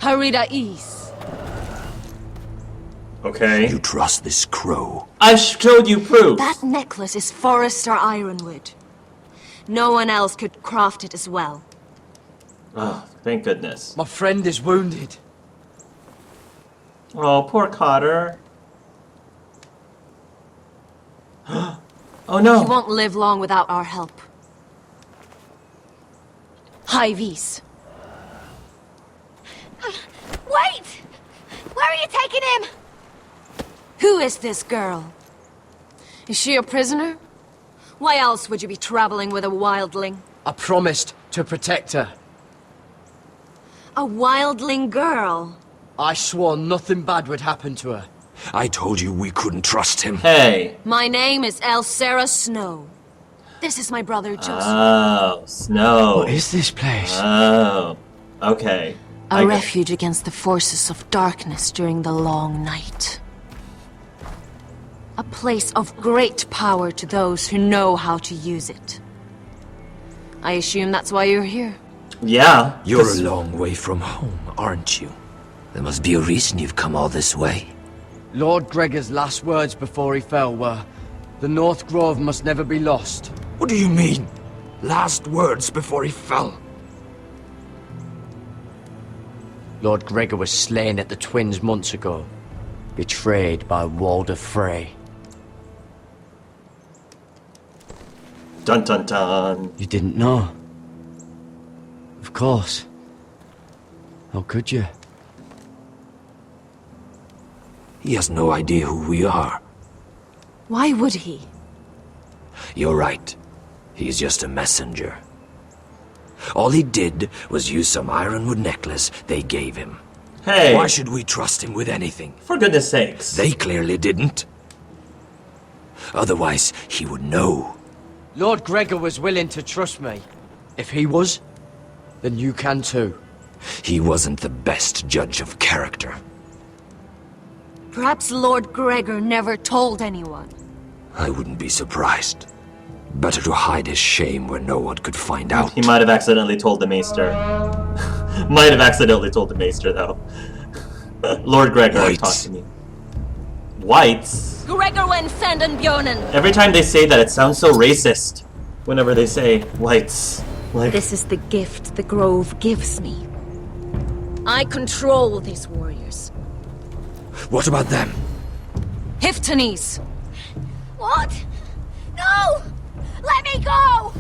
Harida East. Okay. You trust this crow? I've showed you proof. That necklace is Forester Ironwood. No one else could craft it as well. Oh, thank goodness. My friend is wounded. Oh, poor Cotter. Oh no. He won't live long without our help. Hyvis. Wait! Where are you taking him? Who is this girl? Is she a prisoner? Why else would you be traveling with a wildling? I promised to protect her. A wildling girl? I swore nothing bad would happen to her. I told you we couldn't trust him. Hey. My name is Elsera Snow. This is my brother Joseph. Oh, Snow. What is this place? Oh. Okay. A refuge against the forces of darkness during the long night. A place of great power to those who know how to use it. I assume that's why you're here. Yeah. You're a long way from home, aren't you? There must be a reason you've come all this way. Lord Gregor's last words before he fell were, "The North Grove must never be lost." What do you mean? Last words before he fell? Lord Gregor was slain at the Twins months ago, betrayed by Walder Frey. Dun dun dun. You didn't know? Of course. How could you? He has no idea who we are. Why would he? You're right. He's just a messenger. All he did was use some ironwood necklace they gave him. Hey. Why should we trust him with anything? For goodness sakes. They clearly didn't. Otherwise, he would know. Lord Gregor was willing to trust me. If he was, then you can too. He wasn't the best judge of character. Perhaps Lord Gregor never told anyone. I wouldn't be surprised. Better to hide his shame where no one could find out. He might have accidentally told the Maester. Might have accidentally told the Maester, though. Lord Gregor, talk to me. Whites? Gregor wen Fendenbjonen. Every time they say that, it sounds so racist. Whenever they say whites. Like, This is the gift the Grove gives me. I control these warriors. What about them? Hiftanes. What? No! Let me go!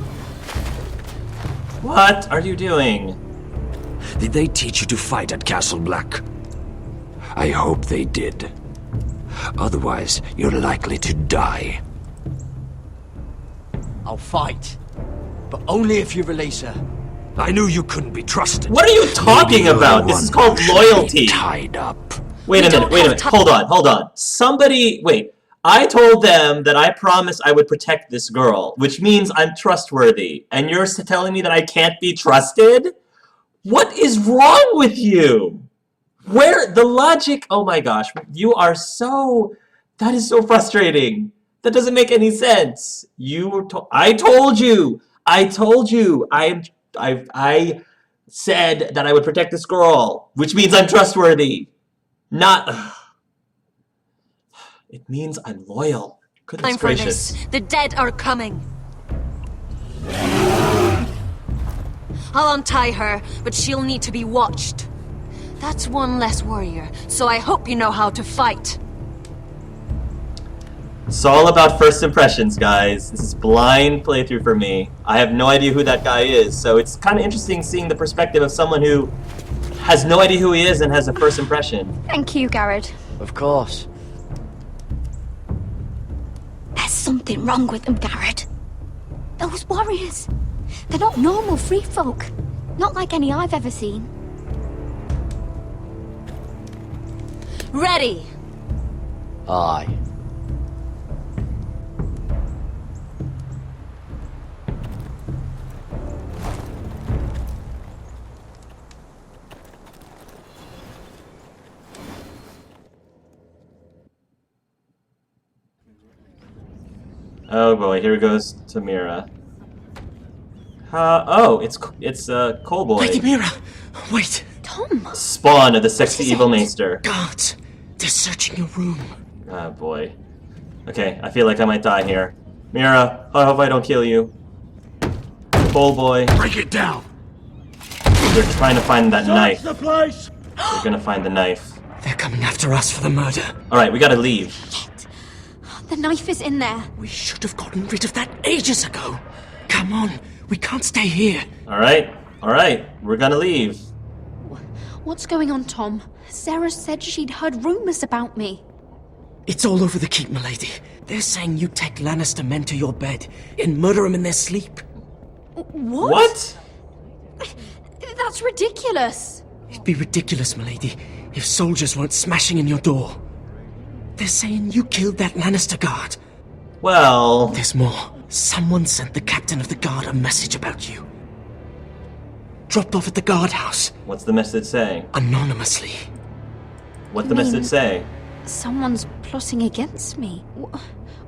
what are you doing? Did they teach you to fight at Castle Black? I hope they did. Otherwise, you're likely to die. I'll fight. But only if you release her. I knew you couldn't be trusted. What are you talking Maybe you're about? the This is one called who should loyalty. be tied up. Wait a minute. Hold on. Somebody, wait. I told them that I promised I would protect this girl, which means I'm trustworthy. And you're telling me that I can't be trusted? What is wrong with you? Where, the logic, oh my gosh, you are so, that is so frustrating. That doesn't make any sense. I told you, I said that I would protect this girl, which means I'm trustworthy. Not, it means I'm loyal. Goodness Time for gracious. this. The dead are coming. I'll untie her, but she'll need to be watched. That's one less warrior, so I hope you know how to fight. It's all about first impressions, guys. This is blind playthrough for me. I have no idea who that guy is, so it's kind of interesting seeing the perspective of someone who has no idea who he is and has a first impression. Thank you, Garrett. Of course. There's something wrong with them, Garrett. Those warriors. They're not normal free folk. Not like any I've ever seen. Ready! Aye. Oh boy, here goes Tamira. Oh, it's Coalboy. Wait, Amira! Wait! Tom! Spawn of the sexy evil maester. Guards! They're searching your room. Oh boy. Okay, I feel like I might die here. Mira, I hope I don't kill you. Bull boy. Break it down! They're trying to find that knife. The place! They're gonna find the knife. They're coming after us for the murder. Alright, we gotta leave. The knife is in there. We should have gotten rid of that ages ago. Come on, we can't stay here. Alright, we're gonna leave. What's going on, Tom? Sarah said she'd heard rumors about me. It's all over the keep, milady. They're saying you take Lannister men to your bed and murder them in their sleep. What? That's ridiculous. It'd be ridiculous, milady, if soldiers weren't smashing in your door. They're saying you killed that Lannister guard. Well... There's more. Someone sent the captain of the guard a message about you. Dropped off at the guardhouse. What's the message say? Anonymously. What's the message say? Someone's plotting against me.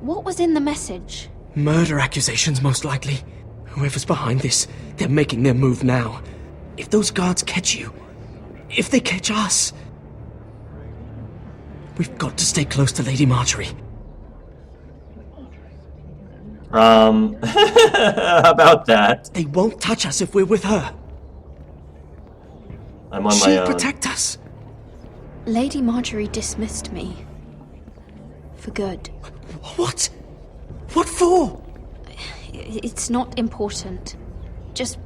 What was in the message? Murder accusations, most likely. Whoever's behind this, they're making their move now. If those guards catch you, if they catch us, we've got to stay close to Lady Marjorie. About that. They won't touch us if we're with her. I'm on my She'll own. protect us. Lady Marjorie dismissed me. For good. What? What for? It's not important. Just...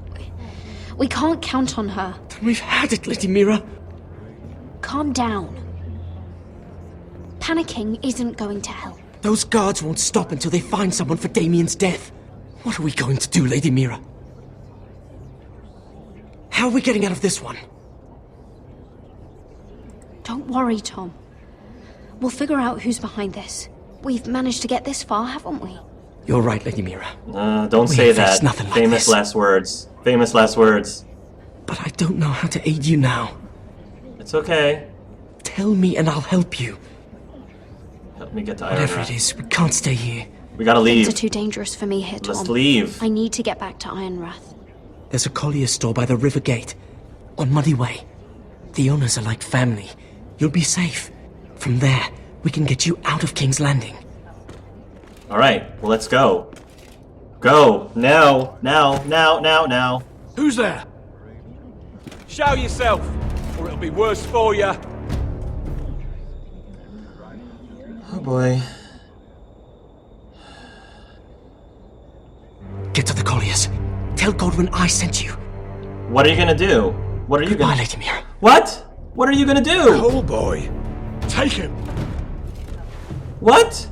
we can't count on her. Then we've had it, Lady Mira. Calm down. Panicking isn't going to help. Those guards won't stop until they find someone for Damien's death. What are we going to do, Lady Mira? How are we getting out of this one? Don't worry, Tom. We'll figure out who's behind this. We've managed to get this far, haven't we? You're right, Lady Mira. Don't say that. Nothing like Famous this. last words. Famous last words. But I don't know how to aid you now. It's okay. Tell me and I'll help you. Help me get to Iron Whatever Wrath. it is, we can't stay here. We gotta leave. Things are too dangerous for me here, Tom. Let's leave. I need to get back to Ironrath. There's a collier's store by the river gate. On Muddy Way. The owners are like family. You'll be safe. From there, we can get you out of King's Landing. Alright, well let's go. Go! Now! Now! Now! Now! Now! Who's there? Show yourself, or it'll be worse for you. Oh boy. Get to the colliers. Tell Godwin I sent you. What are you gonna do? What are you Goodbye, gonna... Lady Mira. What? What are you gonna do? Cole boy. Take him. What?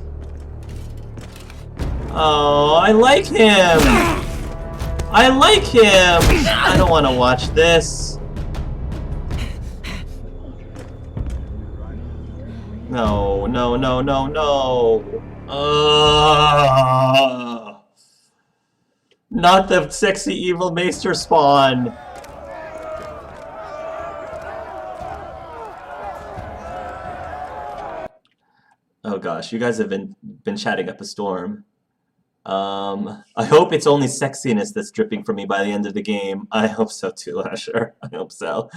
Oh, I like him! I like him! I don't want to watch this. No, no, no, no, no. Not the sexy evil maester spawn. Oh gosh, you guys have been chatting up a storm. I hope it's only sexiness that's dripping from me by the end of the game. I hope so too, Asher. I hope so.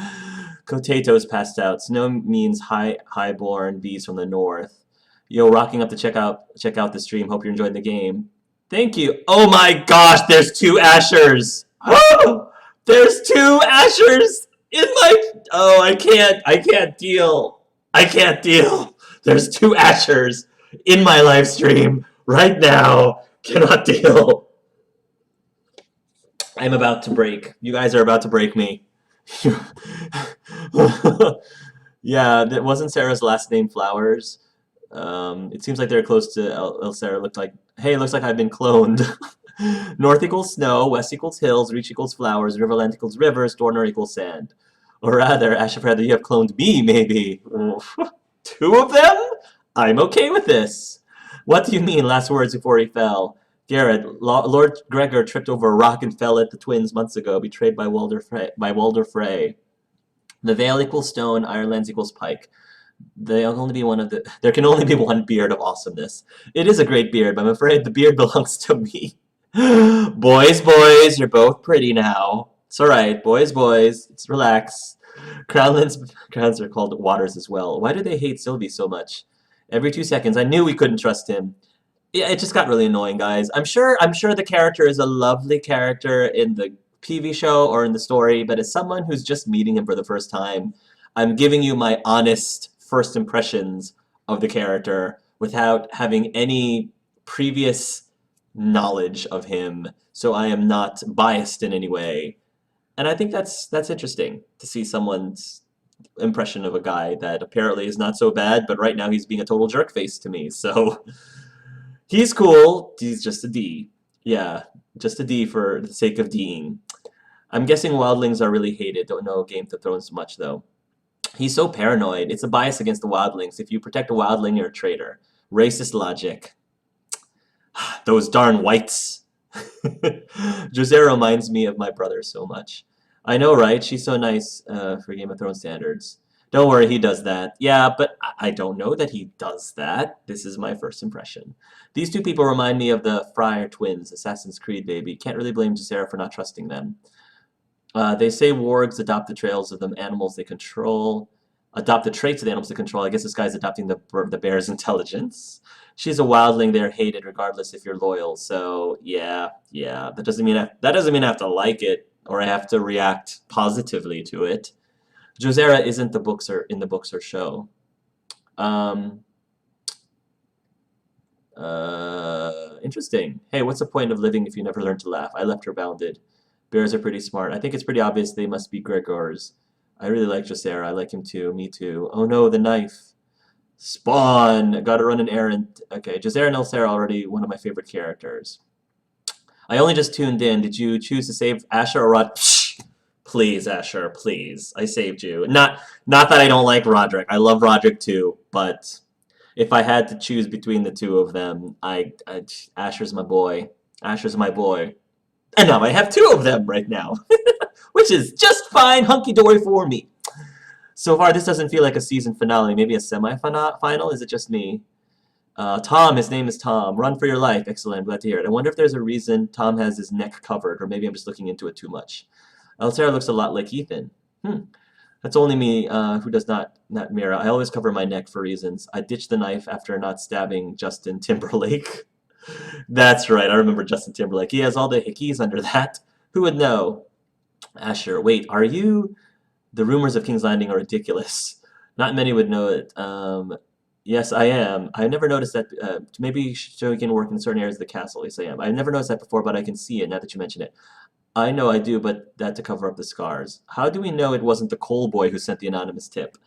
Cotato's passed out. Snow means highborn bees from the north. Yo, rocking up to check out the stream. Hope you're enjoying the game. Thank you. Oh my gosh, there's two Ashers. There's two Ashers in my... Oh, I can't deal. I can't deal. There's two Ashers in my live stream right now. Cannot deal. I'm about to break. You guys are about to break me. Yeah, that wasn't Sarah's last name Flowers. It seems like they're close to El Sarah. Looked like, hey, looks like I've been cloned. North equals snow, west equals hills, reach equals flowers, riverland equals rivers, Dorner equals sand. Or rather, Asher, rather you have cloned me, maybe. Two of them? I'm okay with this. What do you mean, last words before he fell? Garrett, Lord Gregor tripped over a rock and fell at the twins months ago, betrayed by Walder Frey. The Vale equals stone, Ironlands equals pike. There can only be one beard of awesomeness. It is a great beard, but I'm afraid the beard belongs to me. Boys, you're both pretty now. It's alright, boys, let's relax. Crownlands are called waters as well. Why do they hate Sylvie so much? Every 2 seconds, I knew we couldn't trust him. Yeah, it just got really annoying, guys. I'm sure the character is a lovely character in the TV show or in the story, but as someone who's just meeting him for the first time, I'm giving you my honest first impressions of the character without having any previous knowledge of him, so I am not biased in any way. And I think that's interesting to see someone's impression of a guy that apparently is not so bad, but right now he's being a total jerk face to me. So he's cool. He's just a D. Yeah, just a D for the sake of D'ing. I'm guessing wildlings are really hated. Don't know Game of Thrones much though. He's so paranoid. It's a bias against the wildlings. If you protect a wildling, you're a traitor. Racist logic. Those darn whites. Jose reminds me of my brother so much. I know, right? She's so nice for Game of Thrones standards. Don't worry, he does that. Yeah, but I don't know that he does that. This is my first impression. These two people remind me of the Fryer twins, Assassin's Creed baby. Can't really blame Josera for not trusting them. They say wargs adopt the trails of the animals they control. Adopt the traits of the animals they control. I guess this guy's adopting the bear's intelligence. She's a wildling. They're hated regardless if you're loyal. So yeah. That doesn't mean I have to like it or I have to react positively to it. Josera isn't in the books or show. Interesting. Hey, what's the point of living if you never learn to laugh? I left her bounded. Bears are pretty smart. I think it's pretty obvious they must be Gregors. I really like Josera. I like him too. Me too. Oh no, the knife. Spawn! Gotta run an errand. Okay, Josera and Elsera already one of my favorite characters. I only just tuned in. Did you choose to save Asher or Rod? Psh, please, Asher, please. I saved you. Not that I don't like Roderick. I love Roderick too, but if I had to choose between the two of them, Asher's my boy. Asher's my boy. And now I have two of them right now, which is just fine, hunky-dory for me. So far, this doesn't feel like a season finale. Maybe a semi-final? Is it just me? Tom, his name is Tom. Run for your life. Excellent, glad to hear it. I wonder if there's a reason Tom has his neck covered, or maybe I'm just looking into it too much. Altera looks a lot like Ethan. That's only me who does not mirror. I always cover my neck for reasons. I ditched the knife after not stabbing Justin Timberlake. That's right, I remember Justin Timberlake. He has all the hickeys under that. Who would know? Asher, wait, are you... The rumors of King's Landing are ridiculous. Not many would know it. Yes, I am. I never noticed that. Maybe so you can work in certain areas of the castle. Yes, I am. I've never noticed that before, but I can see it now that you mention it. I know I do, but that to cover up the scars. How do we know it wasn't the coal boy who sent the anonymous tip?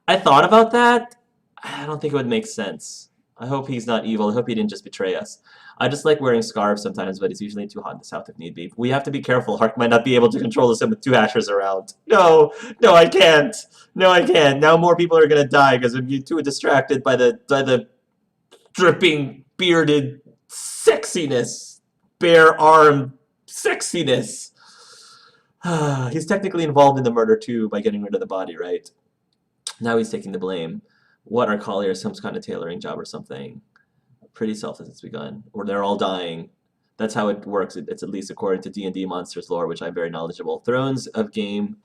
I thought about that. I don't think it would make sense. I hope he's not evil. I hope he didn't just betray us. I just like wearing scarves sometimes, but it's usually too hot in the south if need be. We have to be careful. Hark might not be able to control us with two Ashers around. No, I can't. No, I can't. Now more people are gonna die because we'd be too distracted by the dripping, bearded sexiness, bare-armed sexiness. He's technically involved in the murder too by getting rid of the body, right? Now he's taking the blame. What are colliers? Some kind of tailoring job or something. Pretty selfless it's begun. Or they're all dying. That's how it works. It's at least according to D&D Monsters lore, which I'm very knowledgeable. Thrones of Game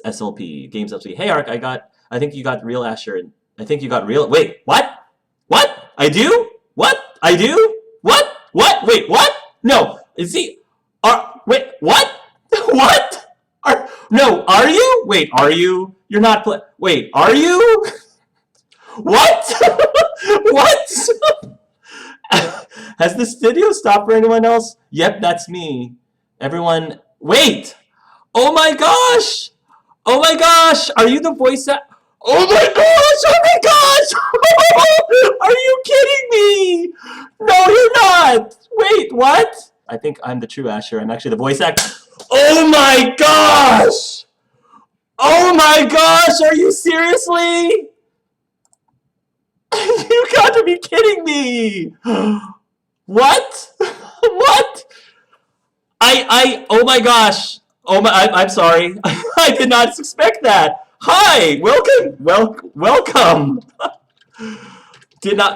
SLP. Games SLP. Hey Ark, I think you got real Asher. And I think you got real... Wait, what? What? I do? What? I do? What? What? Wait, what? No. Is he... wait, what? What? No, are you? Wait, are you? You're not... Wait, are you? What? What? Has this video stopped for anyone else? Yep, that's me. Everyone... Wait! Oh my gosh! Oh my gosh! Are you the voice that... Oh my gosh! Oh my gosh! Are you kidding me? No, you're not! Wait, what? I think I'm the true Asher. I'm actually the voice actor. Oh my gosh! Oh my gosh! Are you seriously? You got to be kidding me! What? What? Oh my gosh. I'm sorry. I did not expect that. Hi, welcome.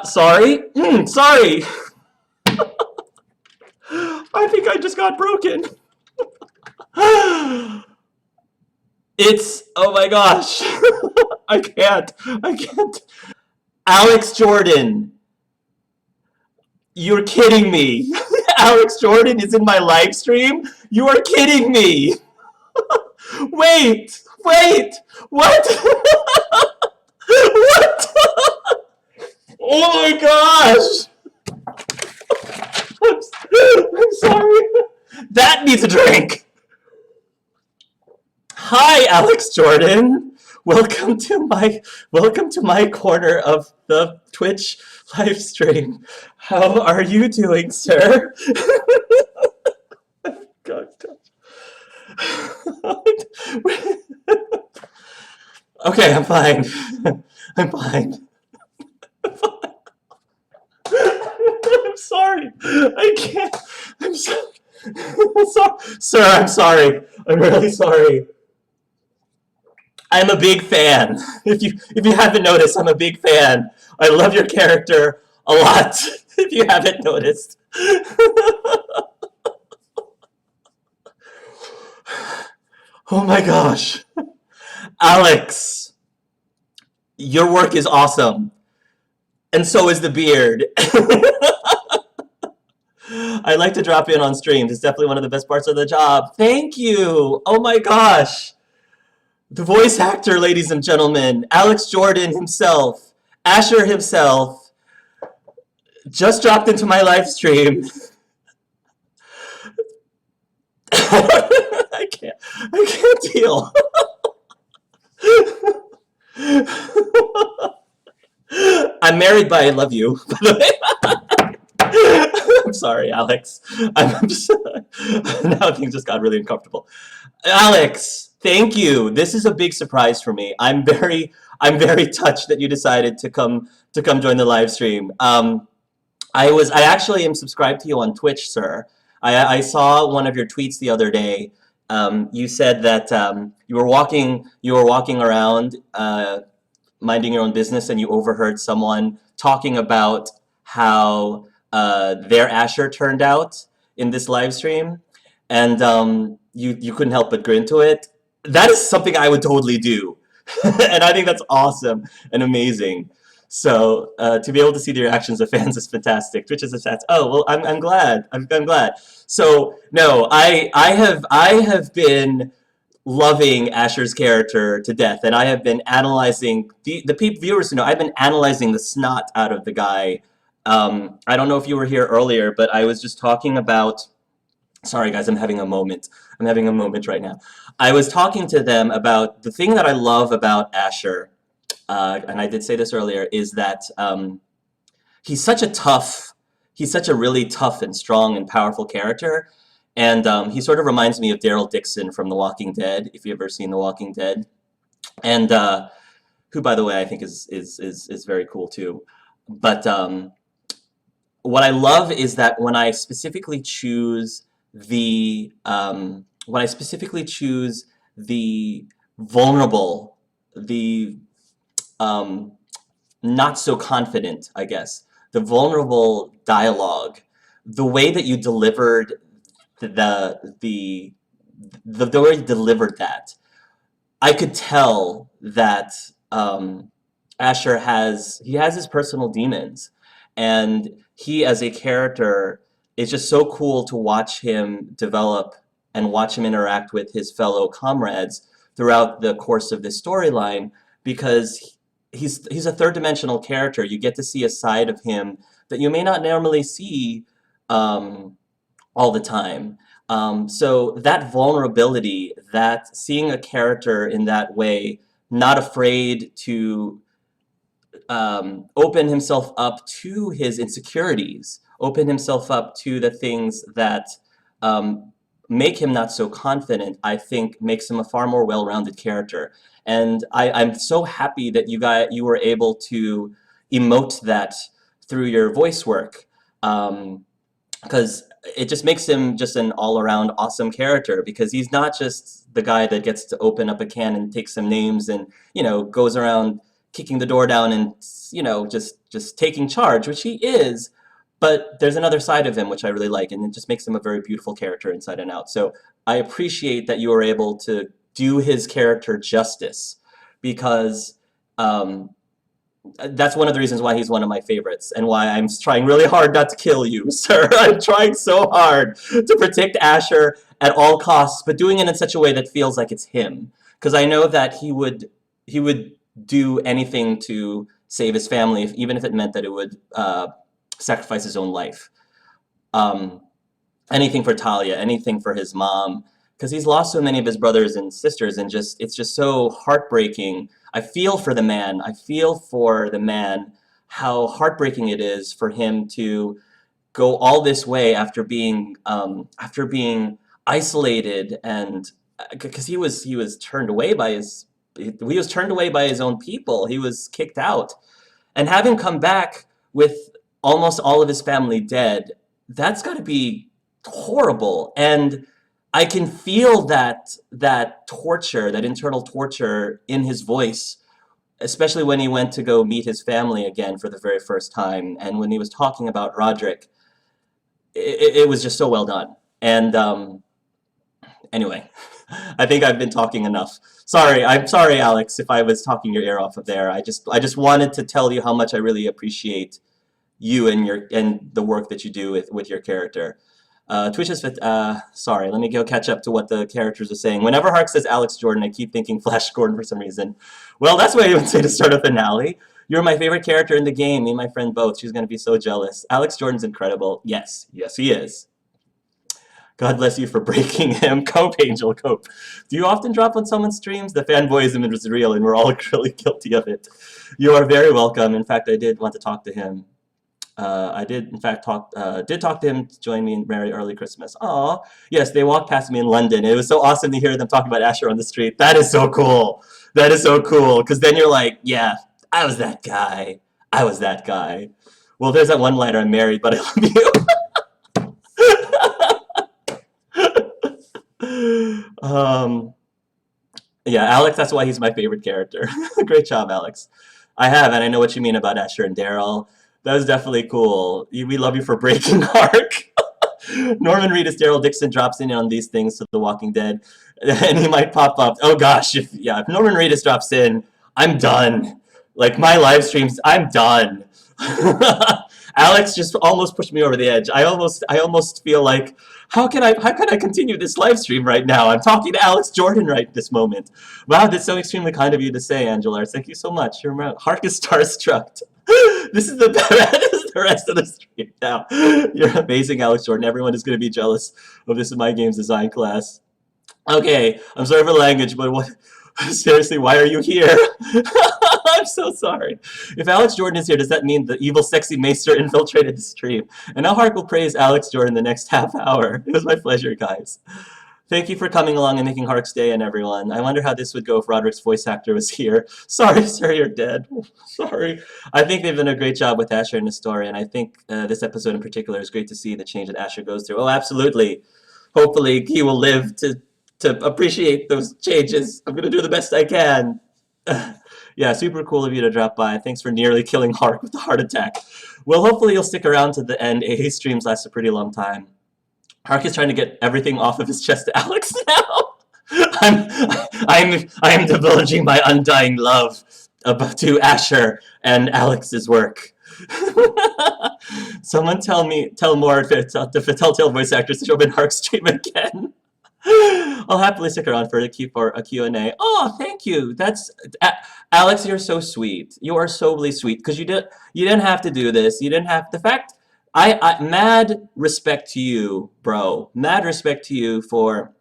Sorry. Sorry. I think I just got broken. It's, oh my gosh. I can't. Alex Jordan. You're kidding me. Alex Jordan is in my live stream? You are kidding me. Wait. What? What? Oh my gosh. I'm sorry. That needs a drink. Hi, Alex Jordan. Welcome to my corner of the Twitch live stream. How are you doing, sir? God. Okay, I'm fine. I'm fine. I'm sorry. I can't. I'm sorry. Sir, I'm sorry. I'm really sorry. I'm a big fan. If you haven't noticed, I'm a big fan. I love your character a lot. If you haven't noticed. Oh my gosh. Alex, your work is awesome. And so is the beard. I like to drop in on streams. It's definitely one of the best parts of the job. Thank you. Oh my gosh. The voice actor, ladies and gentlemen, Alex Jordan himself, Asher himself, just dropped into my live stream. I can't deal. I'm married by I love you, by the way. I'm sorry, Alex. I'm just, now things just got really uncomfortable. Alex, thank you. This is a big surprise for me. I'm very touched that you decided to come join the live stream. I actually am subscribed to you on Twitch, sir. I saw one of your tweets the other day. You said that you were walking around minding your own business, and you overheard someone talking about how their Asher turned out in this live stream, and you couldn't help but grin to it. That is something I would totally do, and I think that's awesome and amazing. So to be able to see the reactions of fans is fantastic. Twitch is a stats. Oh well, I'm glad. I'm glad. So no, I have been loving Asher's character to death, and I have been analyzing the viewers who know I've been analyzing the snot out of the guy. I don't know if you were here earlier, but I was just talking about. Sorry guys, I'm having a moment. I'm having a moment right now. I was talking to them about the thing that I love about Asher. And I did say this earlier, is that he's such a really tough and strong and powerful character, and he sort of reminds me of Daryl Dixon from The Walking Dead, if you've ever seen The Walking Dead, and who, by the way, I think is very cool too. But what I love is that when I specifically choose the vulnerable, the not so confident, I guess, the vulnerable dialogue, the way that you delivered the way you delivered that, I could tell that Asher has his personal demons, and he as a character, it's just so cool to watch him develop and watch him interact with his fellow comrades throughout the course of this storyline, because he's a third-dimensional character. You get to see a side of him that you may not normally see all the time. So that vulnerability, that seeing a character in that way, not afraid to open himself up to his insecurities, open himself up to the things that make him not so confident, I think makes him a far more well-rounded character. And I'm so happy that you were able to emote that through your voice work, because it just makes him just an all-around awesome character, because he's not just the guy that gets to open up a can and take some names and, you know, goes around kicking the door down and, you know, just taking charge, which he is. But there's another side of him which I really like, and it just makes him a very beautiful character inside and out. So I appreciate that you were able to do his character justice, because that's one of the reasons why he's one of my favorites, and why I'm trying really hard not to kill you, sir. I'm trying so hard to protect Asher at all costs, but doing it in such a way that feels like it's him, because I know that he would do anything to save his family, even if it meant that it would sacrifice his own life. Anything for Talia, anything for his mom, because he's lost so many of his brothers and sisters, and it's just so heartbreaking. I feel for the man. I feel for the man, how heartbreaking it is for him to go all this way after being isolated, and because he was turned away by his own people. He was kicked out, and having come back with almost all of his family dead, that's got to be horrible. And I can feel that torture, that internal torture in his voice, especially when he went to go meet his family again for the very first time, and when he was talking about Roderick. It was just so well done. And anyway, I think I've been talking enough. I'm sorry, Alex, if I was talking your ear off of there. I just wanted to tell you how much I really appreciate you and the work that you do with your character. Twitch is sorry, let me go catch up to what the characters are saying. Whenever Hark says Alex Jordan, I keep thinking Flash Gordon for some reason. Well, that's what I would say to start a finale. You're my favorite character in the game, me and my friend both. She's going to be so jealous. Alex Jordan's incredible. Yes, he is. God bless you for breaking him. Cope, Angel, cope. Do you often drop on someone's streams? The fanboyism is real, and we're all really guilty of it. You are very welcome. In fact, I did want to talk to him. I did, in fact, talk to him to join me in Merry Early Christmas. Aw, yes, they walked past me in London. It was so awesome to hear them talking about Asher on the street. That is so cool. That is so cool, because then you're like, yeah, I was that guy. I was that guy. Well, there's that one-liner, I'm married, but I love you. Yeah, Alex, that's why he's my favorite character. Great job, Alex. I have, and I know what you mean about Asher and Daryl. That was definitely cool. We love you for breaking Hark. Norman Reedus, Daryl Dixon drops in on these things to The Walking Dead, and he might pop up. Oh gosh, if Norman Reedus drops in, I'm done. Like my live streams, I'm done. Alex just almost pushed me over the edge. I almost feel like, how can I continue this live stream right now? I'm talking to Alex Jordan right this moment. Wow, that's so extremely kind of you to say, Angela. Thank you so much. Hark is starstruck. This is the rest of the stream now. You're amazing, Alex Jordan. Everyone is going to be jealous of this in my games design class. Okay, I'm sorry for the language, but what? Seriously, why are you here? I'm so sorry. If Alex Jordan is here, does that mean the evil sexy maester infiltrated the stream? And now Hark will praise Alex Jordan the next half hour. It was my pleasure, guys. Thank you for coming along and making Hark stay in, everyone. I wonder how this would go if Roderick's voice actor was here. Sorry, sir, you're dead. Sorry. I think they've done a great job with Asher in the story, and I think this episode in particular is great to see the change that Asher goes through. Oh, absolutely. Hopefully he will live to appreciate those changes. I'm going to do the best I can. Yeah, super cool of you to drop by. Thanks for nearly killing Hark with a heart attack. Well, hopefully you'll stick around to the end. His streams last a pretty long time. Hark is trying to get everything off of his chest to Alex now. I am divulging my undying love to Asher and Alex's work. Someone tell more if Telltale voice actors to show up in Hark's stream again. I'll happily stick around for a Q&A. Oh, thank you. Alex, you're so sweet. You are so really sweet, because you didn't have to do this. You didn't have the fact. I mad respect to you, bro. Mad respect to you for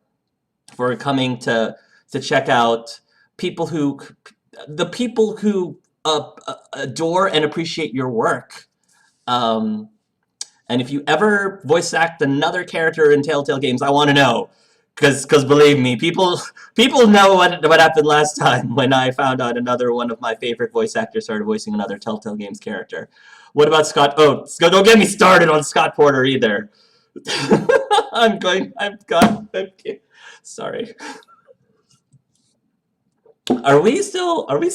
coming to check out the people who adore and appreciate your work. And if you ever voice act another character in Telltale games, I want to know. Because believe me, people know what happened last time when I found out another one of my favorite voice actors started voicing another Telltale Games character. What about Scott? Oh, don't get me started on Scott Porter either. Sorry. Are we still live? Are we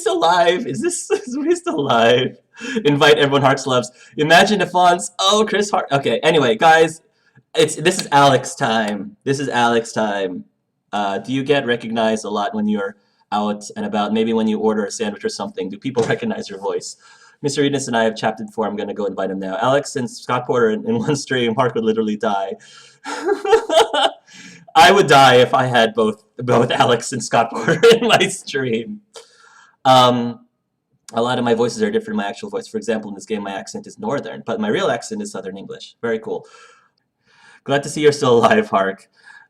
still live? Invite everyone Harks loves. Imagine if Fonz. Oh, Chris Hart. Okay. Anyway, guys. This is Alex time. This is Alex time. Do you get recognized a lot when you're out and about? Maybe when you order a sandwich or something. Do people recognize your voice? Mr. Enos and I have chatted before. I'm going to go invite him now. Alex and Scott Porter in one stream. Mark would literally die. I would die if I had both Alex and Scott Porter in my stream. A lot of my voices are different in my actual voice. For example, in this game, my accent is Northern, but my real accent is Southern English. Very cool. Glad to see you're still alive, Hark.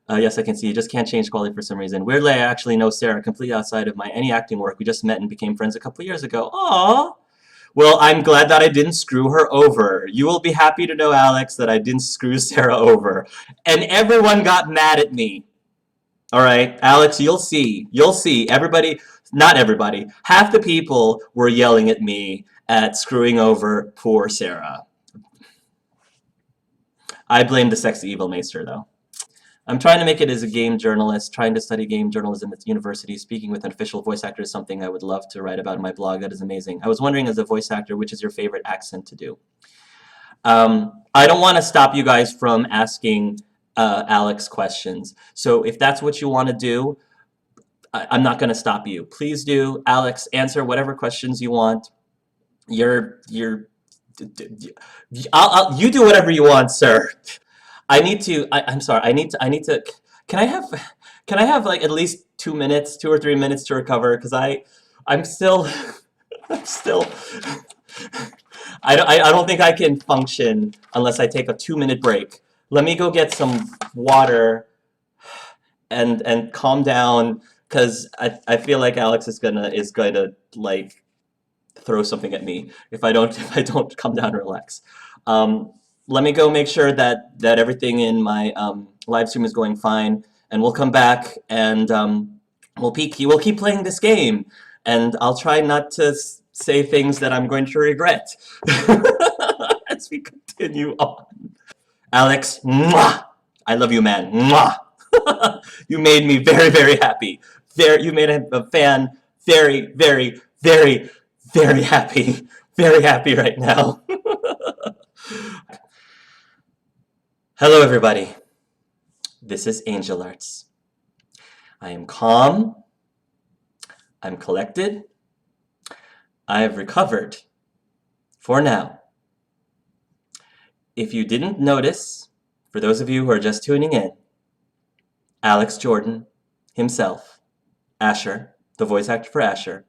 Yes, I can see. You just can't change quality for some reason. Weirdly, I actually know Sarah completely outside of my any acting work. We just met and became friends a couple years ago. Aww. Well, I'm glad that I didn't screw her over. You will be happy to know, Alex, that I didn't screw Sarah over. And everyone got mad at me. All right, Alex, you'll see. You'll see. Everybody... Not everybody. Half the people were yelling at me at screwing over poor Sarah. I blame the sexy evil maester, though. I'm trying to make it as a game journalist, trying to study game journalism at university. Speaking with an official voice actor is something I would love to write about in my blog. That is amazing. I was wondering, as a voice actor, which is your favorite accent to do? I don't want to stop you guys from asking Alex questions. So if that's what you want to do, I'm not going to stop you. Please do, Alex. Answer whatever questions you want. You do whatever you want, sir. I'm sorry. I need to. Can I have like at least 2 minutes, 2 or 3 minutes to recover? Because I'm still. I don't think I can function unless I take a 2-minute break. Let me go get some water and calm down. Because I feel like Alex is gonna like throw something at me if I don't come down and relax. Let me go make sure that everything in my live stream is going fine, and we'll come back and we'll keep playing this game, and I'll try not to say things that I'm going to regret as we continue on. Alex, mwah! I love you, man. Mwah! You made me very, very happy. You made a fan very, very, very, very happy. Very happy right now. Hello, everybody. This is Angel Arts. I am calm. I'm collected. I have recovered. For now. If you didn't notice, for those of you who are just tuning in, Alex Jordan himself, Asher, the voice actor for Asher,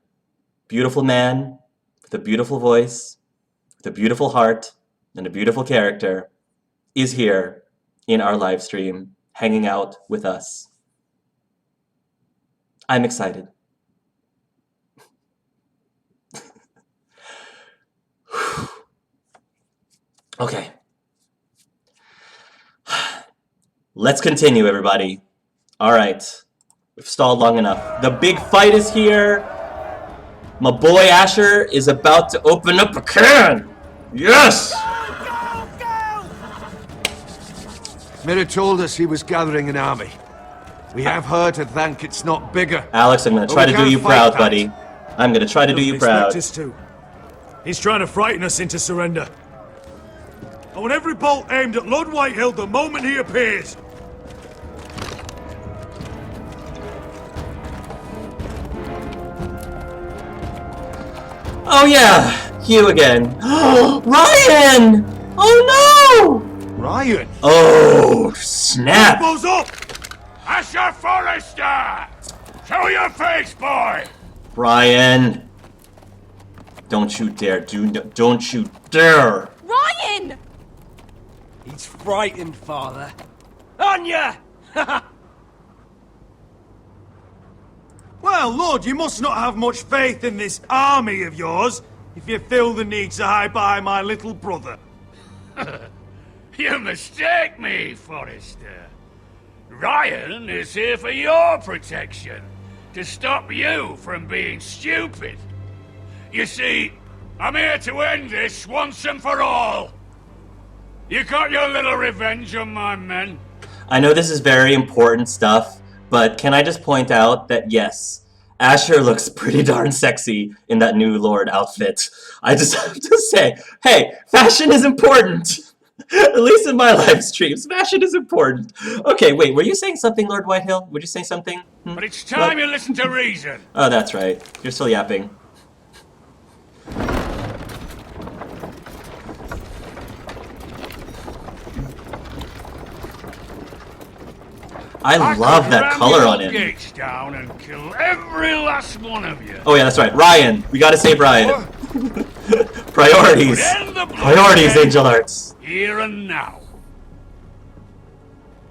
beautiful man with a beautiful voice, with a beautiful heart, and a beautiful character, is here in our live stream, hanging out with us. I'm excited. Okay. Let's continue, everybody. All right. We've stalled long enough. The big fight is here. My boy Asher is about to open up a can. Yes! Mirror told us he was gathering an army. We have heard to thank it's not bigger. Alex, I'm going to try to do you proud, buddy. I'm going to try to do you proud. He's trying to frighten us into surrender. I want every bolt aimed at Lord Whitehill the moment he appears. Oh yeah, you again. Ryan! Oh no! Ryan! Oh, snap! Elbows up! Asher Forrester! Show your face, boy! Ryan! Don't you dare, don't you dare! Ryan! He's frightened, father. On ya! Well, Lord, you must not have much faith in this army of yours, if you feel the need to hide behind my little brother. You mistake me, Forrester. Ryan is here for your protection, to stop you from being stupid. You see, I'm here to end this once and for all. You got your little revenge on my men. I know this is very important stuff, but can I just point out that yes, Asher looks pretty darn sexy in that new Lord outfit. I just have to say, hey, fashion is important. At least in my live stream, smashing is important. Okay, wait, were you saying something, Lord Whitehill? Would you say something? But it's time you listen to reason. Oh, that's right. You're still yapping. I love that color on him. Gates down and kill every last one of you. Oh yeah, that's right. Ryan. We gotta save Ryan. Priorities. Priorities, Angel Arts. Here and now.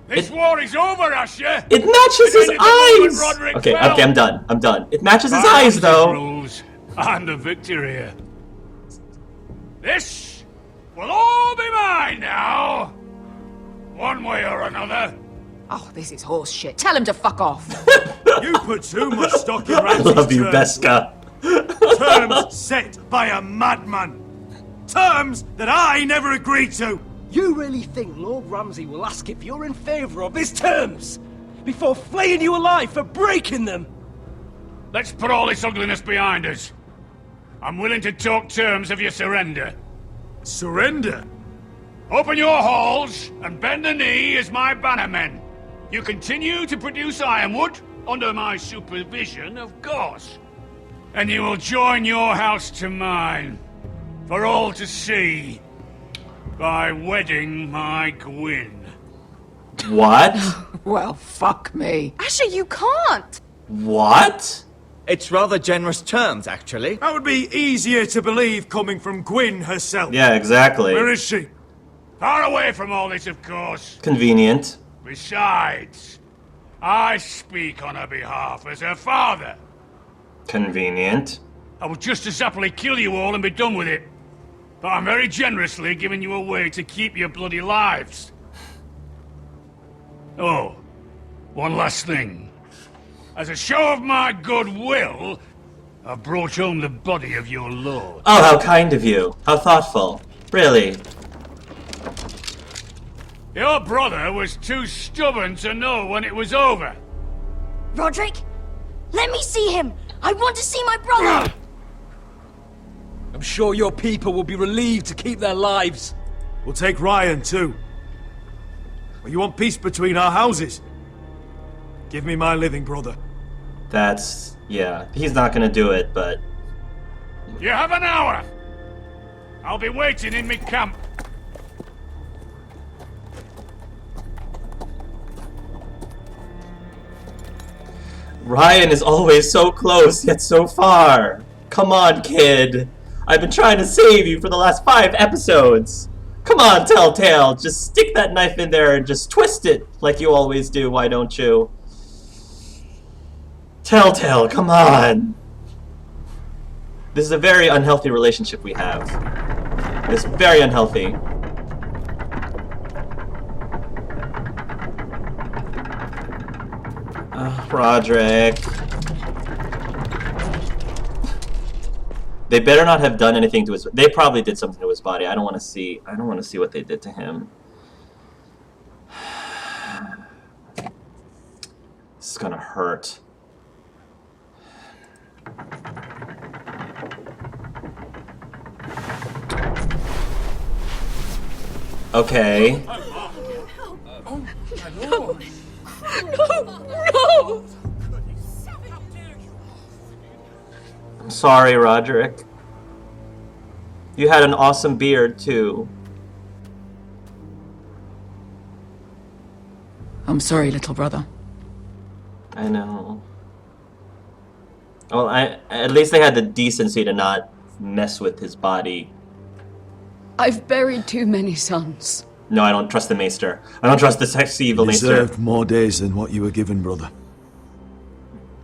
This war is over, Asher. It matches his eyes. Okay, I'm done. I'm done. It matches his eyes, though. Rules and the victor here. This will all be mine now. One way or another. Oh, this is horse shit. Tell him to fuck off. You put too much stock in I Ramsay's love you, terms. Beska. Terms set by a madman. Terms that I never agreed to. You really think Lord Ramsay will ask if you're in favour of his terms before flaying you alive for breaking them? Let's put all this ugliness behind us. I'm willing to talk terms if you surrender. Surrender? Open your halls and bend the knee as my bannermen. You continue to produce ironwood under my supervision, of course. And you will join your house to mine for all to see by wedding my Gwyn. What? Well, fuck me. Asher, you can't. What? It's rather generous terms, actually. That would be easier to believe coming from Gwyn herself. Yeah, exactly. Where is she? Far away from all this, of course. Convenient. Besides, I speak on her behalf as her father. Convenient. I would just as happily kill you all and be done with it. But I'm very generously giving you a way to keep your bloody lives. Oh, one last thing. As a show of my goodwill, I've brought home the body of your lord. Oh, how kind of you. How thoughtful. Really. Your brother was too stubborn to know when it was over. Roderick, let me see him. I want to see my brother. I'm sure your people will be relieved to keep their lives. We'll take Ryan too. Or you want peace between our houses? Give me my living brother. That's... yeah. He's not gonna do it, but... You have an hour. I'll be waiting in my camp. Ryan is always so close, yet so far. Come on, kid. I've been trying to save you for the last 5 episodes. Come on, Telltale. Just stick that knife in there and just twist it like you always do, why don't you? Telltale, come on. This is a very unhealthy relationship we have. It's very unhealthy. Roderick. They better not have done anything to his... They probably did something to his body. I don't want to see... I don't want to see what they did to him. This is gonna hurt. Okay. No! No! I'm sorry, Roderick. You had an awesome beard, too. I'm sorry, little brother. I know. Well, at least they had the decency to not mess with his body. I've buried too many sons. No, I don't trust the Maester. I don't trust the sexy evil You Maester. deserved more days than what you were given, brother.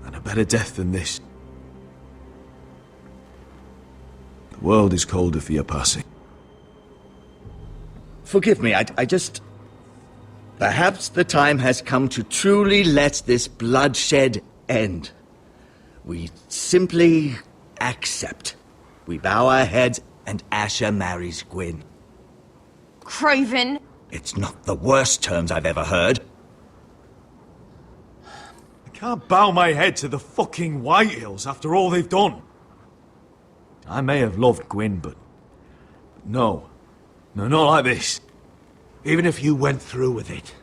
And a better death than this. The world is colder for your passing. Forgive me, I just... Perhaps the time has come to truly let this bloodshed end. We simply accept. We bow our heads and Asher marries Gwyn. Craven! It's not the worst terms I've ever heard. I can't bow my head to the fucking Whitehills after all they've done. I may have loved Gwyn, but... No. No, not like this. Even if you went through with it,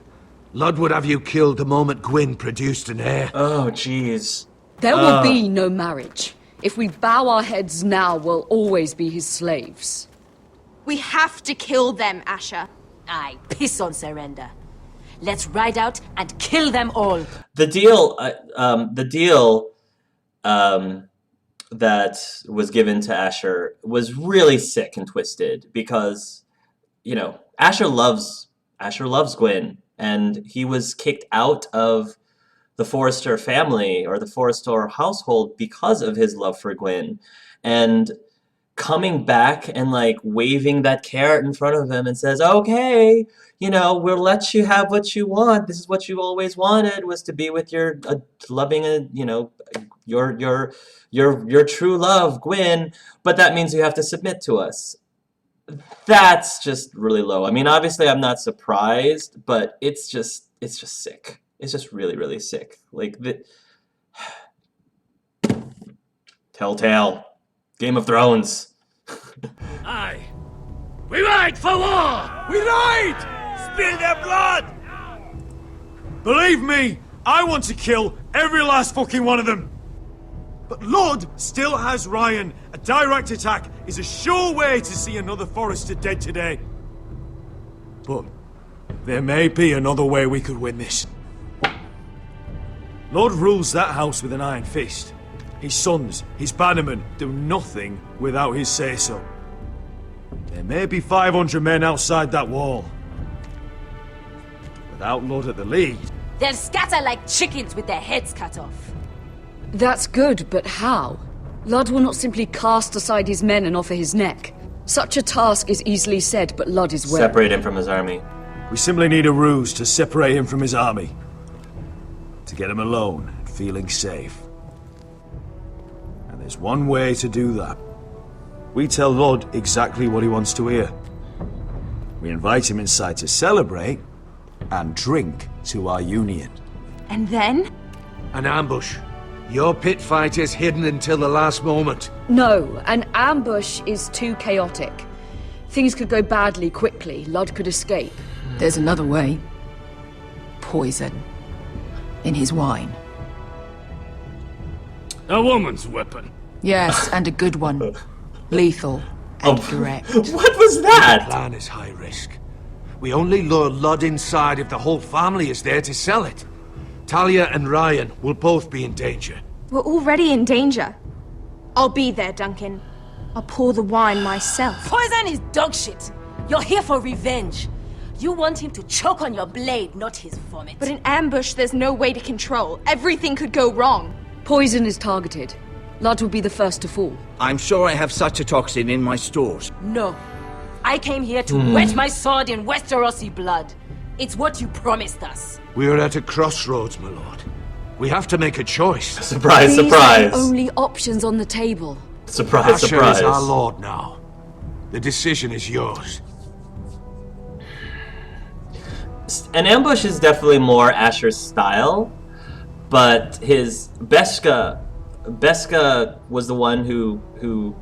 Lud would have you killed the moment Gwyn produced an heir. Oh, jeez. There will be no marriage. If we bow our heads now, we'll always be his slaves. We have to kill them, Asher. Aye, piss on surrender. Let's ride out and kill them all. The deal, that was given to Asher was really sick and twisted because, you know, Asher loves Gwyn, and he was kicked out of the Forrester family or the Forrester household because of his love for Gwyn, and coming back and like waving that carrot in front of him and says, okay, you know, we'll let you have what you want. This is what you always wanted, was to be with your loving, you know, your true love, Gwyn, but that means you have to submit to us. That's just really low. I mean, obviously I'm not surprised, but it's just sick. It's just really, really sick. Like the Telltale, Game of Thrones. Aye. We ride for war! We ride! Spill their blood! Believe me, I want to kill every last fucking one of them. But Lud still has Ryan. A direct attack is a sure way to see another Forrester dead today. But there may be another way we could win this. Lud rules that house with an iron fist. His sons, his bannermen, do nothing without his say-so. There may be 500 men outside that wall. Without Lud at the lead... They'll scatter like chickens with their heads cut off. That's good, but how? Lud will not simply cast aside his men and offer his neck. Such a task is easily said, but Lud is well. Separate him from his army. We simply need a ruse to separate him from his army. To get him alone and feeling safe. And there's one way to do that. We tell Lud exactly what he wants to hear. We invite him inside to celebrate and drink to our union. And then? An ambush. Your pit fighters hidden until the last moment. No, an ambush is too chaotic. Things could go badly quickly. Lud could escape. There's another way. Poison. In his wine. A woman's weapon. Yes, and a good one. Lethal and direct. What was that? The plan is high risk. We only lure Lud inside if the whole family is there to sell it. Talia and Ryan will both be in danger. We're already in danger. I'll be there, Duncan. I'll pour the wine myself. Poison is dog shit. You're here for revenge. You want him to choke on your blade, not his vomit. But in ambush, there's no way to control. Everything could go wrong. Poison is targeted. Lud will be the first to fall. I'm sure I have such a toxin in my stores. No. I came here to wet my sword in Westerosi blood. It's what you promised us. We're at a crossroads, my lord. We have to make a choice. Surprise, These surprise. are the only options on the table. Surprise, Asher surprise. is our lord now. The decision is yours. An ambush is definitely more Asher's style, but his Beskha was the one who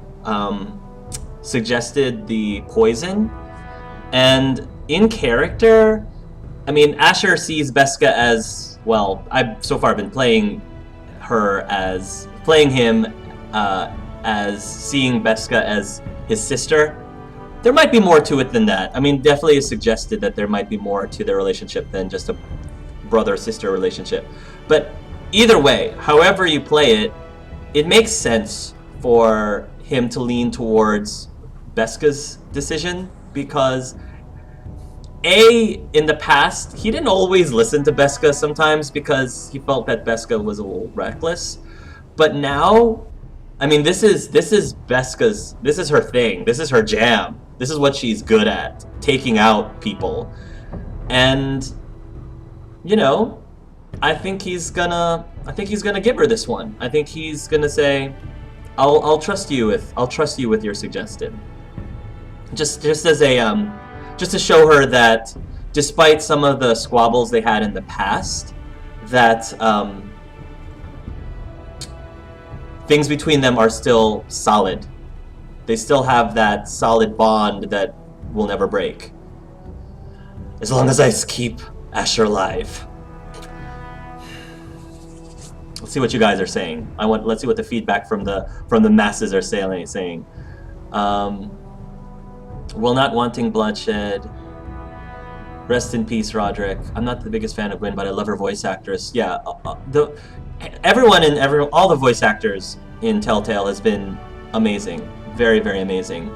suggested the poison, and in character, I mean, Asher sees Beskha as, well, I've so far been playing him as seeing Beskha as his sister. There might be more to it than that. I mean, definitely is suggested that there might be more to their relationship than just a brother-sister relationship. But either way, however you play it, it makes sense for him to lean towards Beskha's decision, because in the past, he didn't always listen to Beskha sometimes because he felt that Beskha was a little reckless. But now, I mean, this is Beskha's, this is her thing, this is her jam. This is what she's good at, taking out people. And, you know, I think he's gonna give her this one. I think he's gonna say, I'll trust you with your suggestion. Just as a just to show her that despite some of the squabbles they had in the past, that things between them are still solid. They still have that solid bond that will never break. As long as I keep Asher alive. Let's see what you guys are saying. Let's see what the feedback from the masses are saying. Will not wanting bloodshed. Rest in peace, Roderick. I'm not the biggest fan of Gwen, but I love her voice actress. Yeah, all the voice actors in Telltale has been amazing, very, very amazing.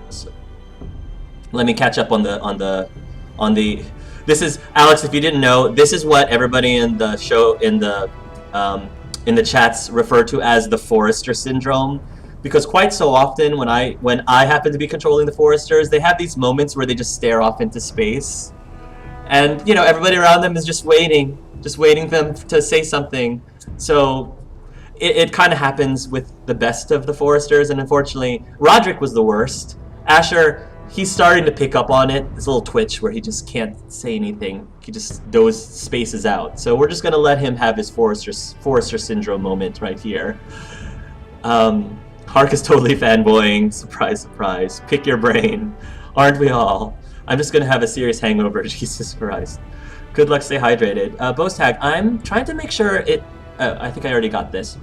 So, let me catch up on the. This is Alex. If you didn't know, this is what everybody in the show in the chats refer to as the Forrester syndrome. Because quite so often when I happen to be controlling the Foresters, they have these moments where they just stare off into space. And, you know, everybody around them is just waiting them to say something. So it kind of happens with the best of the Foresters, and unfortunately, Roderick was the worst. Asher, he's starting to pick up on it, this little twitch where he just can't say anything. He just spaces out. So we're just going to let him have his Forrester syndrome moment right here. Hark is totally fanboying. Surprise, surprise. Pick your brain. Aren't we all? I'm just gonna have a serious hangover. Jesus Christ. Good luck, stay hydrated. Bostag, I'm trying to make sure it... I think I already got this.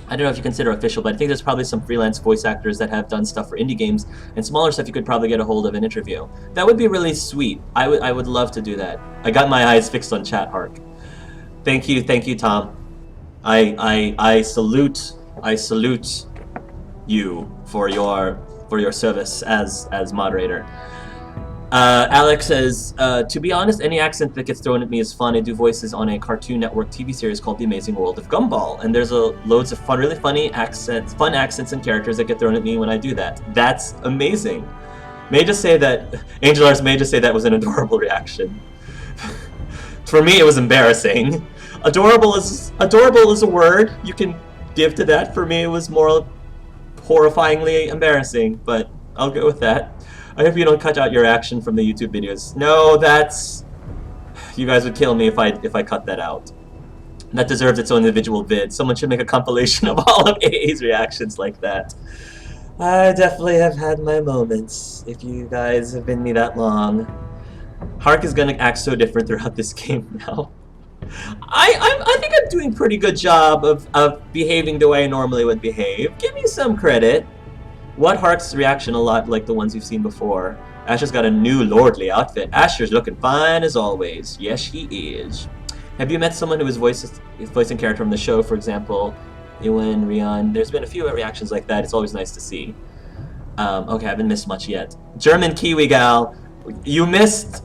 I don't know if you consider official, but I think there's probably some freelance voice actors that have done stuff for indie games, and smaller stuff you could probably get a hold of an interview. That would be really sweet. I would love to do that. I got my eyes fixed on chat, Hark. Thank you, Tom. I salute you for your service as moderator. Alex says, to be honest, any accent that gets thrown at me is fun. I do voices on a Cartoon Network TV series called The Amazing World of Gumball, and there's loads of fun, really funny accents, and characters that get thrown at me when I do that. That's amazing. May just say that Angel Ars may just say that was an adorable reaction. For me, it was embarrassing. Adorable is a word you can give to that. For me, it was more horrifyingly embarrassing, but I'll go with that. I hope you don't cut out your action from the YouTube videos. No, that's... You guys would kill me if I cut that out. That deserves its own individual vid. Someone should make a compilation of all of AA's reactions like that. I definitely have had my moments, if you guys have been me that long. Hark is gonna act so different throughout this game now. I think I'm doing a pretty good job of behaving the way I normally would behave. Give me some credit. What Hark's reaction a lot like the ones you've seen before. Asher's got a new lordly outfit. Asher's looking fine as always. Yes, he is. Have you met someone who is voicing character from the show, for example, Ewan, Rion? There's been a few reactions like that. It's always nice to see. Okay, I haven't missed much yet. German Kiwi gal, you missed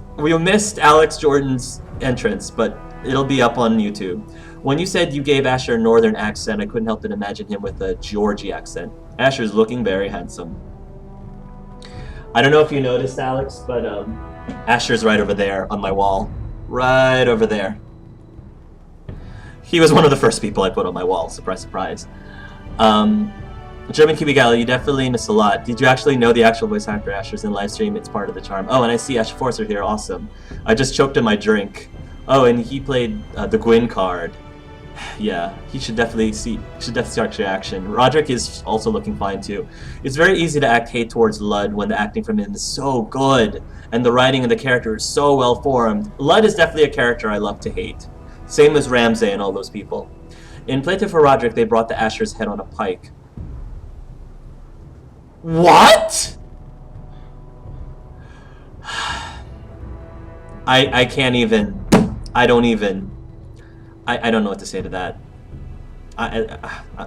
Alex Jordan's entrance, but it'll be up on YouTube. When you said you gave Asher a northern accent, I couldn't help but imagine him with a Georgie accent. Asher's looking very handsome. I don't know if you noticed, Alex, but Asher's right over there on my wall. Right over there. He was one of the first people I put on my wall. Surprise, surprise. German Kiwi Gal, you definitely miss a lot. Did you actually know the actual voice actor Asher's in Livestream? It's part of the charm. Oh, and I see Asher Forcer here. Awesome. I just choked on my drink. Oh, and he played the Gwyn card. Yeah, he should definitely start your action. Roderick is also looking fine too. It's very easy to act hate towards Ludd when the acting from him is so good, and the writing of the character is so well formed. Ludd is definitely a character I love to hate. Same as Ramsay and all those people. In Playtime for Roderick, they brought the Asher's head on a pike. What? I can't even. I don't know what to say to that.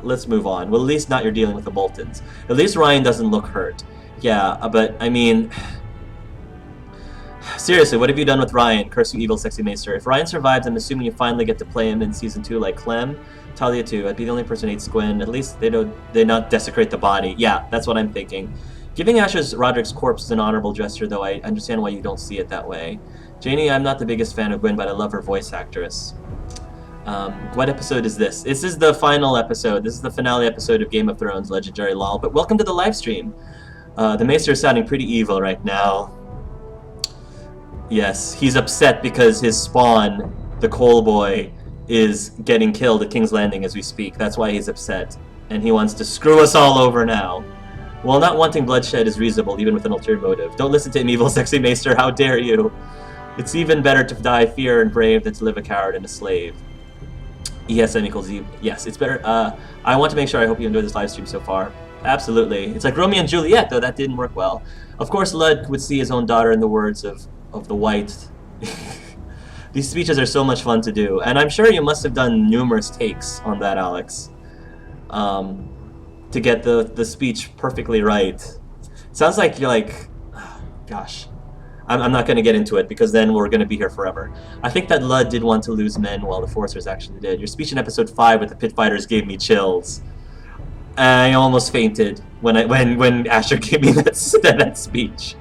Let's move on. Well, at least not you're dealing with the Boltons. At least Ryan doesn't look hurt. Yeah, but I mean... Seriously, what have you done with Ryan? Curse you evil, sexy maester. If Ryan survives, I'm assuming you finally get to play him in Season 2 like Clem. Talia too. I'd be the only person who hates Gwyn. At least they not desecrate the body. Yeah, that's what I'm thinking. Giving Asher's Roderick's corpse is an honorable gesture, though I understand why you don't see it that way. Janie, I'm not the biggest fan of Gwyn, but I love her voice actress. What episode is this? This is the final episode. This is the finale episode of Game of Thrones Legendary Lol, but welcome to the live stream. The Maester is sounding pretty evil right now. Yes, he's upset because his spawn, the Coal Boy, is getting killed at King's Landing as we speak. That's why he's upset. And he wants to screw us all over now. While not wanting bloodshed is reasonable, even with an ulterior motive. Don't listen to him, evil, sexy maester. How dare you? It's even better to die fear and brave than to live a coward and a slave. ESM equals E. Yes, it's better. I want to make sure I hope you enjoyed this live stream so far. Absolutely. It's like Romeo and Juliet, though that didn't work well. Of course, Lud would see his own daughter in the words of the White. These speeches are so much fun to do, and I'm sure you must have done numerous takes on that, Alex, to get the speech perfectly right. Sounds like you're like, gosh. I'm not going to get into it because then we're going to be here forever. I think that Lud did want to lose men while the Forcers actually did. Your speech in episode 5 with the pit fighters gave me chills. I almost fainted when Asher gave me that speech.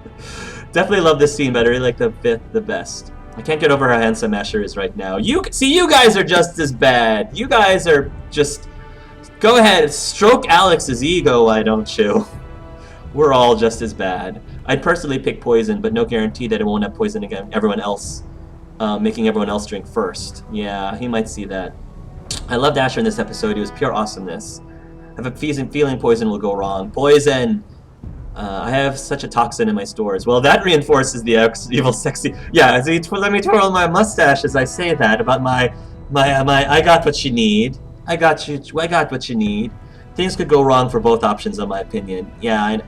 Definitely love this scene, but I really like the 5th the best. I can't get over how handsome Asher is right now. You guys are just as bad. You guys are just... Go ahead, stroke Alex's ego, why don't you? We're all just as bad. I'd personally pick poison, but no guarantee that it won't have poison again. Everyone else, making everyone else drink first. Yeah, he might see that. I loved Asher in this episode. He was pure awesomeness. I have a feeling poison will go wrong. Poison! I have such a toxin in my stores. Well, that reinforces the evil sexy... Yeah, let me twirl my mustache as I say that about my I got what you need. I got what you need. Things could go wrong for both options, in my opinion. Yeah,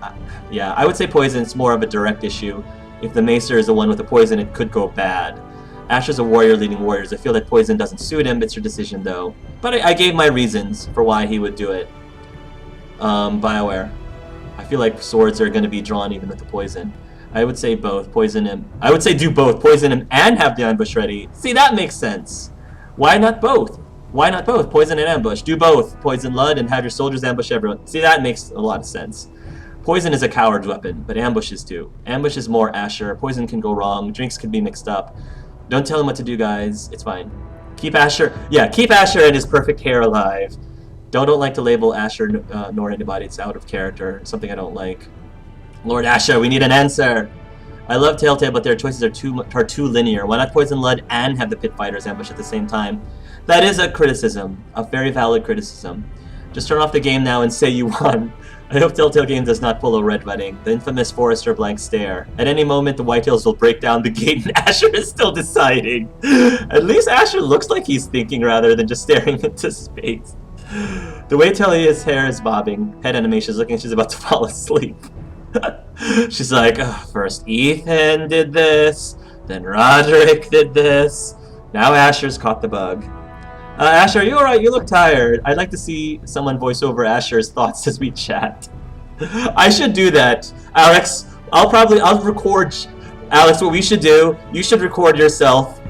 I would say poison's more of a direct issue. If the Maester is the one with the poison, it could go bad. Asher's a warrior leading warriors. I feel that poison doesn't suit him. It's your decision, though. But I gave my reasons for why he would do it. BioWare. I feel like swords are going to be drawn even with the poison. I would say both. Poison him. I would say do both. Poison him and have the ambush ready. See, that makes sense. Why not both? Why not both? Poison and ambush. Do both. Poison Lud and have your soldiers ambush everyone. See, that makes a lot of sense. Poison is a coward's weapon, but ambushes do. Ambush is more Asher. Poison can go wrong. Drinks can be mixed up. Don't tell him what to do, guys. It's fine. Keep Asher... Yeah, keep Asher and his perfect hair alive. Don't like to label Asher nor anybody. It's out of character. Something I don't like. Lord Asher, we need an answer. I love Telltale, but their choices are too linear. Why not poison Lud and have the pit fighters ambush at the same time? That is a criticism. A very valid criticism. Just turn off the game now and say you won. I hope Telltale Games does not pull a Red Wedding. The infamous Forrester blank stare. At any moment, the Whitetails will break down the gate and Asher is still deciding. At least Asher looks like he's thinking rather than just staring into space. The way Talia's hair is bobbing, head animation is looking like she's about to fall asleep. She's like, first Ethan did this, then Roderick did this, now Asher's caught the bug. Asher, are you alright? You look tired. I'd like to see someone voice over Asher's thoughts as we chat. I should do that. Alex, I'll record... Alex, what we should do, you should record yourself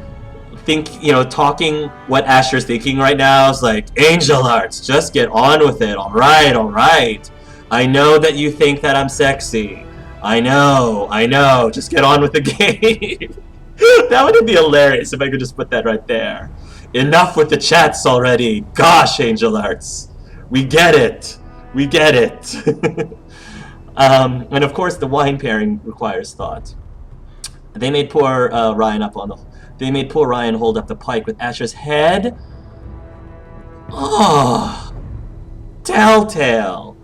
talking what Asher's thinking right now. It's like, Angel Arts, just get on with it. Alright. I know that you think that I'm sexy. I know. Just get on with the game. That would be hilarious if I could just put that right there. Enough with the chats already. Gosh, Angel Arts. We get it. And of course, the wine pairing requires thought. They made poor Ryan hold up the pike with Asher's head. Oh, Telltale.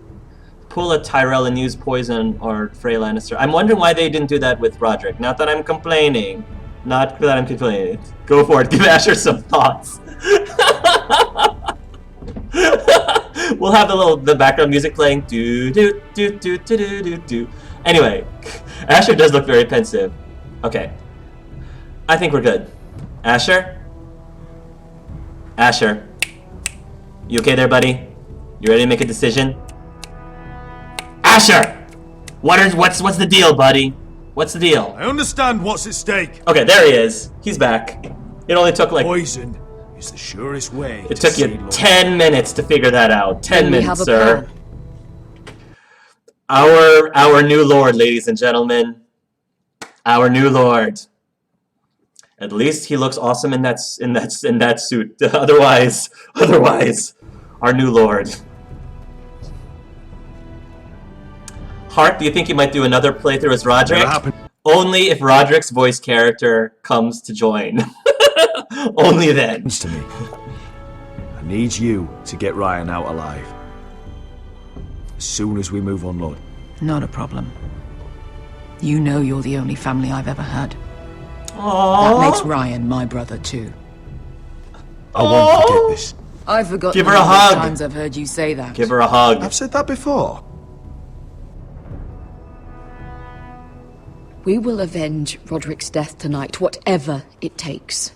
Pull a Tyrell and use poison or Frey Lannister. I'm wondering why they didn't do that with Roderick. Not that I'm complaining. Go for it. Give Asher some thoughts. We'll have the background music playing. Do do do do do do do do. Anyway, Asher does look very pensive. Okay. I think we're good. Asher? You okay there, buddy? You ready to make a decision? Asher! What's the deal, buddy? What's the deal? I understand what's at stake. Okay, there he is. He's back. It only took like... Poison is the surest way. It took you 10 minutes to figure that out. 10 minutes, sir. Our new lord, ladies and gentlemen. Our new lord. At least he looks awesome in that suit. Otherwise, our new lord. Hart, do you think he might do another playthrough as Roderick? Only if Roderick's voice character comes to join. Only then. To me. I need you to get Ryan out alive. As soon as we move on, Lord. Not a problem. You know you're the only family I've ever had. Aww. That makes Ryan my brother too. I won't forget this. I've forgotten Give her a the hug. times I've heard you say that. Give her a hug. I've said that before. We will avenge Roderick's death tonight, whatever it takes.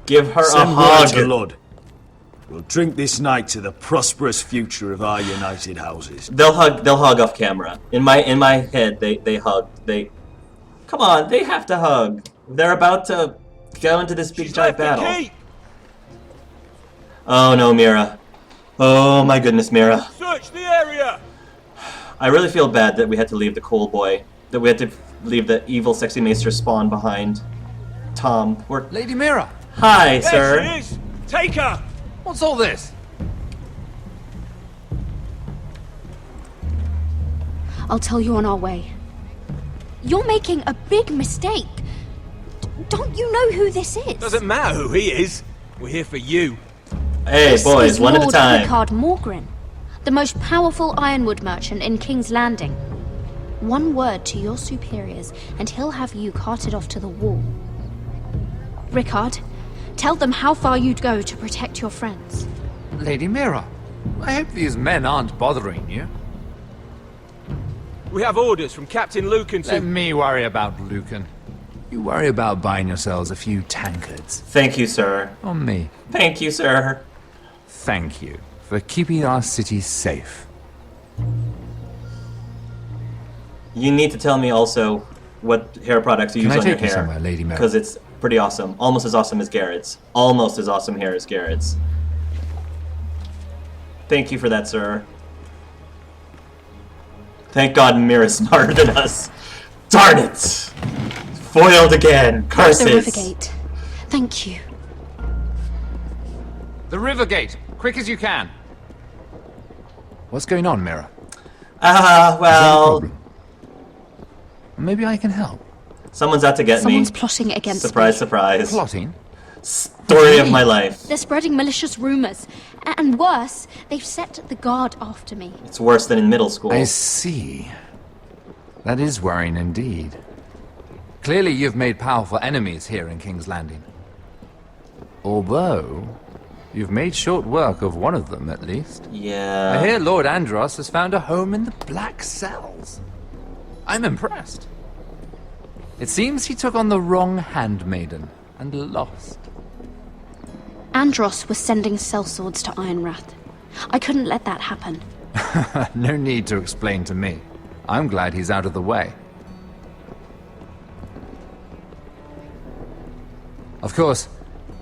Give her Send a word hug. to Lud. We'll drink this night to the prosperous future of our united houses. They'll hug off camera. In my head, they hug. Come on, they have to hug. They're about to go into this big giant battle. Oh no, Mira. Oh my goodness, Mira. Search the area. I really feel bad that we had to leave the cool boy. That we had to leave the evil sexy maester spawn behind. Tom, Lady Mira. Hi, There sir. she is. Take her. What's all this? I'll tell you on our way. You're making a big mistake. Don't you know who this is? Doesn't matter who he is. We're here for you. Hey, This boys, is one at a Lord time. Rickard Morgren, the most powerful ironwood merchant in King's Landing. One word to your superiors, and he'll have you carted off to the wall. Rickard, tell them how far you'd go to protect your friends. Lady Mira, I hope these men aren't bothering you. We have orders from Captain Lucan to... Let me worry about Lucan. You worry about buying yourselves a few tankards. Thank you, sir. On me. Thank you, sir. Thank you for keeping our city safe. You need to tell me also what hair products you use on your take you hair. somewhere, Lady Mira? Because it's pretty awesome. Almost as awesome as Garrett's. Almost as awesome hair as Garrett's. Thank you for that, sir. Thank God Mira's smarter than us. Darn it! Foiled again. Curses. The Rivergate. Thank you. The river gate, quick as you can. What's going on, Mira? Well... Maybe I can help. Someone's out to get Someone's me. plotting against Surprise, me. surprise. Plotting? Story of my life. They're spreading malicious rumors. And worse, they've set the guard after me. It's worse than in middle school. I see. That is worrying indeed. Clearly you've made powerful enemies here in King's Landing. Although, you've made short work of one of them, at least. Yeah. I hear Lord Andros has found a home in the Black Cells. I'm impressed. It seems he took on the wrong handmaiden and lost. Andros was sending sellswords to Ironwrath. I couldn't let that happen. No need to explain to me. I'm glad he's out of the way. Of course,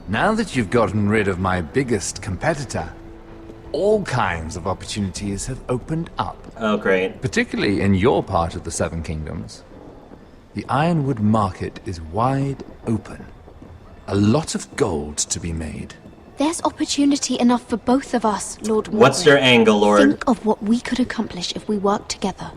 now that you've gotten rid of my biggest competitor, all kinds of opportunities have opened up. Oh, great. Particularly in your part of the Seven Kingdoms. The Ironwood market is wide open. A lot of gold to be made. There's opportunity enough for both of us, Lord Morgren. What's your angle, Lord? Think of what we could accomplish if we worked together.